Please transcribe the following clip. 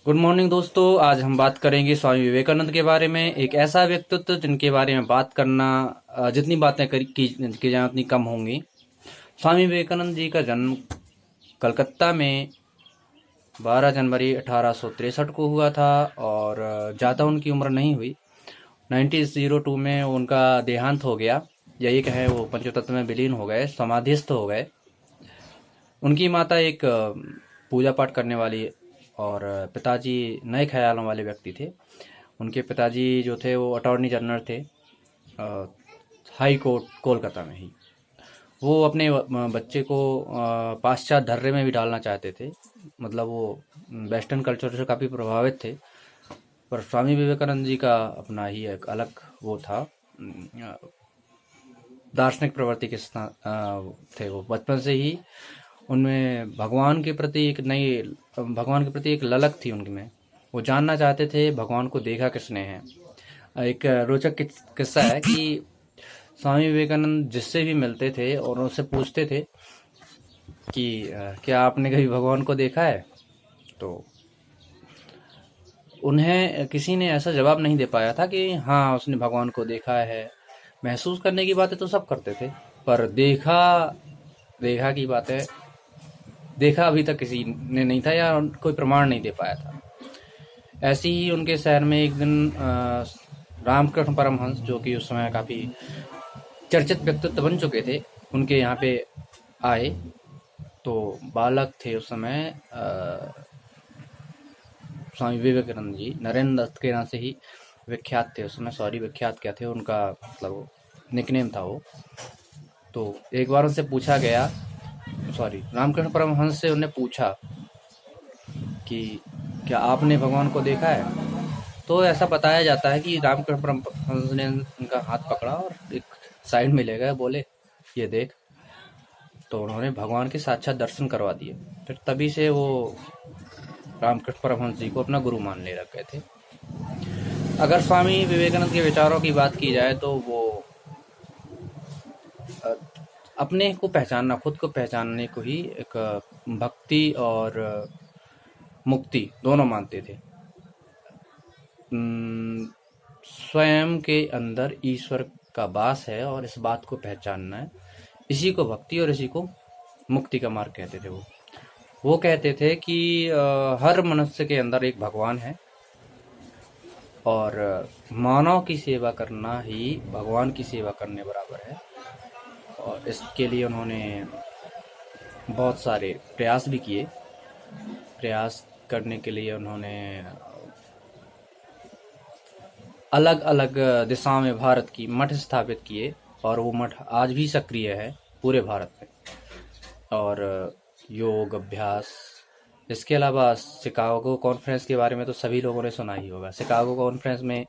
Good morning दोस्तों। आज हम बात करेंगे स्वामी विवेकानंद के बारे में। एक ऐसा व्यक्तित्व जिनके बारे में बात करना जितनी बातें की जाए उतनी कम होंगी। स्वामी विवेकानंद जी का जन्म कलकत्ता में 12 जनवरी 1863 को हुआ था और ज़्यादा उनकी उम्र नहीं हुई। 1902 में उनका देहांत हो गया। यही कहें वो पंचतत्व में विलीन हो गए, समाधिस्थ हो गए। उनकी माता एक पूजा पाठ करने वाली और पिताजी नए ख्यालों वाले व्यक्ति थे। उनके पिताजी जो थे वो अटॉर्नी जनरल थे हाई कोर्ट कोलकाता में ही। वो अपने बच्चे को पाश्चात्य धर्म में भी डालना चाहते थे, मतलब वो वेस्टर्न कल्चर से काफ़ी प्रभावित थे। पर स्वामी विवेकानंद जी का अपना ही एक अलग वो था, दार्शनिक प्रवृत्ति के थे। वो बचपन से ही उनमें भगवान के प्रति एक ललक थी उनमें। वो जानना चाहते थे भगवान को देखा किसने है। एक रोचक किस्सा है कि स्वामी विवेकानंद जिससे भी मिलते थे और उनसे पूछते थे कि क्या आपने कभी भगवान को देखा है, तो उन्हें किसी ने ऐसा जवाब नहीं दे पाया था कि हाँ उसने भगवान को देखा है। महसूस करने की बातें तो सब करते थे, पर देखा की बातें देखा अभी तक किसी ने नहीं था या कोई प्रमाण नहीं दे पाया था। ऐसे ही उनके शहर में एक दिन रामकृष्ण परमहंस, जो कि उस समय काफ़ी चर्चित व्यक्तित्व बन चुके थे, उनके यहाँ पे आए। तो बालक थे उस समय स्वामी विवेकानंद जी, नरेंद्र दत्त के नाम से ही विख्यात थे उस समय। सॉरी, विख्यात क्या थे, उनका मतलब निकनेम था वो। तो एक बार उनसे पूछा गया, सॉरी, रामकृष्ण परमहंस से उन्हें पूछा कि क्या आपने भगवान को देखा है। तो ऐसा बताया जाता है कि रामकृष्ण परमहंस ने उनका हाथ पकड़ा और एक साइड में ले गए, बोले ये देख। तो उन्होंने भगवान के साक्षात दर्शन करवा दिए। फिर तभी से वो रामकृष्ण परमहंस जी को अपना गुरु मानने लग गए थे। अगर स्वामी विवेकानंद के विचारों की बात की जाए तो वो अपने को पहचानना, खुद को पहचानने को ही एक भक्ति और मुक्ति दोनों मानते थे। स्वयं के अंदर ईश्वर का वास है और इस बात को पहचानना है। इसी को भक्ति और इसी को मुक्ति का मार्ग कहते थे। वो कहते थे कि हर मनुष्य के अंदर एक भगवान है और मानव की सेवा करना ही भगवान की सेवा करने बराबर है। और इसके लिए उन्होंने बहुत सारे प्रयास भी किए। प्रयास करने के लिए उन्होंने अलग अलग दिशाओं में भारत की मठ स्थापित किए और वो मठ आज भी सक्रिय है पूरे भारत में। और योग अभ्यास, इसके अलावा शिकागो कॉन्फ्रेंस के बारे में तो सभी लोगों ने सुना ही होगा। शिकागो कॉन्फ्रेंस में